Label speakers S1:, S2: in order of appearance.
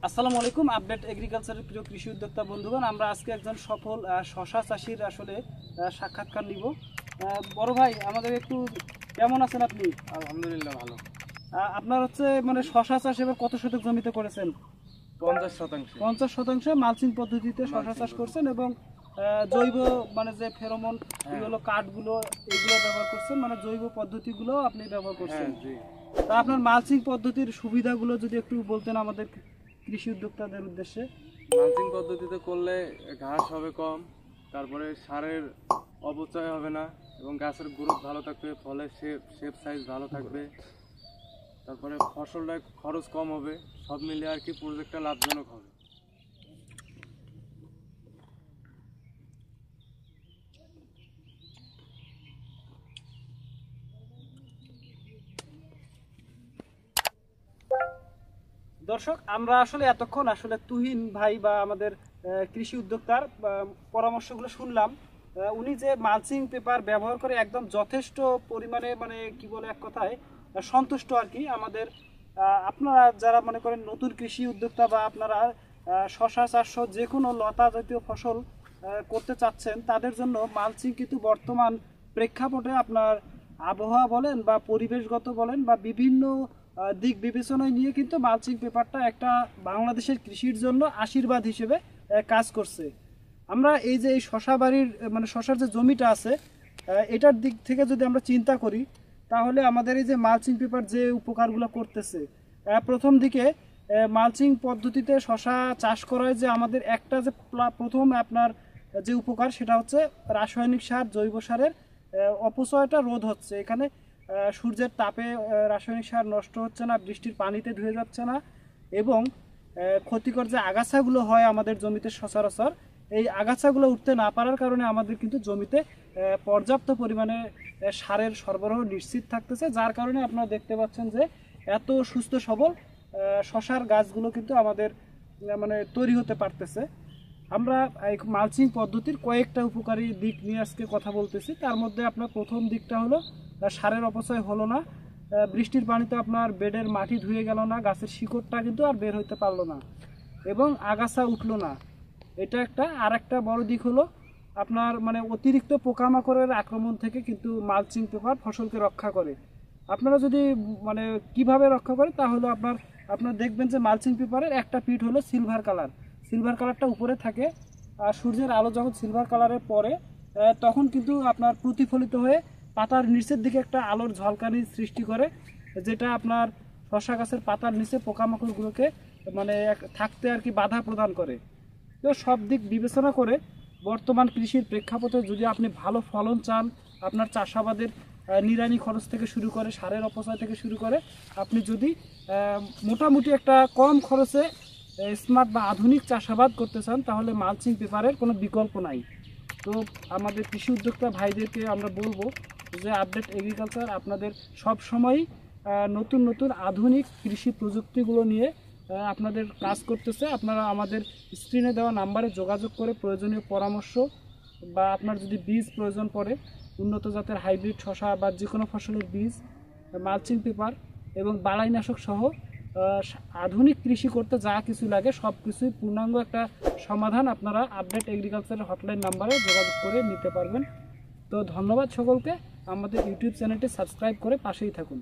S1: আসসালামু আলাইকুম। আপডেট এগ্রিকালচারের প্রিয় কৃষি উদ্যোক্তা বন্ধুগণ, আমরা আজকে একজন সফল শশা চাষির আসলে সাক্ষাৎকার নিব। বড় ভাই, আমাদের একটু কেমন আছেন আপনি?
S2: আলহামদুলিল্লাহ ভালো।
S1: আপনার হচ্ছে মানে শশা চাষ এবার কত শতক জমিতে করেছেন?
S2: 50%।
S1: 50% মালচিং পদ্ধতিতে শশা চাষ করছেন এবং জৈব মানে যে ফেরোমন এগুলো কাঠগুলো এগুলো ব্যবহার করছেন, মানে জৈব পদ্ধতিগুলো আপনি ব্যবহার করছেন। তা আপনার মালচিং পদ্ধতির সুবিধাগুলো যদি একটু বলতেন আমাদের কৃষি উদ্যোক্তাদের উদ্দেশ্যে।
S2: মালচিং পদ্ধতিতে করলে ঘাস হবে কম, তারপরে সারের অপচয় হবে না এবং গাছের গ্রোথ ভালো থাকবে, ফলের শেপ সাইজ ভালো থাকবে, তারপরে ফসলটা খরচ কম হবে, সব মিলিয়ে আর কি প্রজেক্টটা লাভজনক হবে।
S1: দর্শক, আমরা আসলে এতক্ষণ আসলে তুহিন ভাই বা আমাদের কৃষি উদ্যোক্তার পরামর্শগুলো শুনলাম। উনি যে মালচিং পেপার ব্যবহার করে একদম যথেষ্ট পরিমাণে মানে কি বলে এক কথায় সন্তুষ্ট আর কি। আমাদের আপনারা যারা মনে করেন নতুন কৃষি উদ্যোক্তা বা আপনারা শশা চাষ যে কোনো লতা জাতীয় ফসল করতে চাচ্ছেন, তাদের জন্য মালচিং কিন্তু বর্তমান প্রেক্ষাপটে আপনার আবহাওয়া বলেন বা পরিবেশগত বলেন বা বিভিন্ন দিক বিবেচনায় নিয়ে কিন্তু মালচিং পেপারটা একটা বাংলাদেশের কৃষির জন্য আশীর্বাদ হিসেবে কাজ করছে। আমরা এই যে এই শশা বাড়ির মানে শশার যে জমিটা আছে, এটার দিক থেকে যদি আমরা চিন্তা করি, তাহলে আমাদের এই যে মালচিং পেপার যে উপকারগুলো করতেছে, প্রথম দিকে মালচিং পদ্ধতিতে শশা চাষ করায় যে আমাদের একটা যে প্রথম আপনার যে উপকার, সেটা হচ্ছে রাসায়নিক সার জৈব সারের অপচয়টা রোধ হচ্ছে। এখানে সূর্যের তাপে রাসায়নিক সার নষ্ট হচ্ছে না, বৃষ্টির পানিতে ধুয়ে যাচ্ছে না, এবং ক্ষতিকর যে আগাছাগুলো হয় আমাদের জমিতে সচরাচর, এই আগাছাগুলো উঠতে না পারার কারণে আমাদের কিন্তু জমিতে পর্যাপ্ত পরিমাণে সারের সরবরাহ নিশ্চিত থাকতেছে, যার কারণে আপনারা দেখতে পাচ্ছেন যে এত সুস্থ সবল শশার গাছগুলো কিন্তু আমাদের মানে তৈরি হতে পারতেছে। আমরা এই মালচিং পদ্ধতির কয়েকটা উপকারী দিক নিয়ে আজকে কথা বলতেছি। তার মধ্যে আপনার প্রথম দিকটা হলো সারের অপচয় হলো না, বৃষ্টির পানিতে আপনার বেডের মাটি ধুয়ে গেল না, গাছের শিকড়টা কিন্তু আর বের হইতে পারলো না, এবং আগাছা উঠলো না। এটা একটা। আর একটা বড় দিক হলো আপনার মানে অতিরিক্ত পোকামাকড়ের আক্রমণ থেকে কিন্তু মালচিং পেপার ফসলকে রক্ষা করে। আপনারা যদি মানে কিভাবে রক্ষা করে, তাহলে আপনার দেখবেন যে মালচিং পেপারের একটা পিঠ হলো সিলভার কালার, সিলভার কালারটা উপরে থাকে, আর সূর্যের আলো যখন সিলভার কালারের পরে তখন কিন্তু আপনার প্রতিফলিত হয়ে পাতার নিচের দিকে একটা আলোর ঝলকানি সৃষ্টি করে, যেটা আপনার শশা গাছের পাতার নিচে পোকামাকড়গুলোকে মানে থাকতে আর কি বাধা প্রদান করে। তো সব দিক বিবেচনা করে বর্তমান কৃষির প্রেক্ষাপটে যদি আপনি ভালো ফলন চান, আপনার চাষাবাদের নিড়ানি খরচ থেকে শুরু করে সারের অপচয় থেকে শুরু করে আপনি যদি মোটামুটি একটা কম খরচে স্মার্ট বা আধুনিক চাষাবাদ করতে চান, তাহলে মালচিং পেপারের কোনো বিকল্প নাই। তো আমাদের কৃষি উদ্যোক্তা ভাইদেরকে আমরা বলবো যে আপডেট এগ্রিকালচার আপনাদের সব সময়ই নতুন নতুন আধুনিক কৃষি প্রযুক্তিগুলো নিয়ে আপনাদের কাজ করতেছে। আপনারা আমাদের স্ক্রিনে দেওয়া নাম্বারে যোগাযোগ করে প্রয়োজনীয় পরামর্শ বা আপনার যদি বীজ প্রয়োজন পড়ে, উন্নত জাতের হাইব্রিড শশা বা যে কোনো ফসলের বীজ, মালচিং পেপার এবং বালাইনাশক সহ আধুনিক কৃষি করতে যা কিছু লাগে সব কিছুই পূর্ণাঙ্গ একটা সমাধান আপনারা আপডেট এগ্রিকালচারের হটলাইন নাম্বারে যোগাযোগ করে নিতে পারবেন। তো ধন্যবাদ সকলকে। আমাদের ইউটিউব চ্যানেলটি সাবস্ক্রাইব করে পাশেই থাকুন।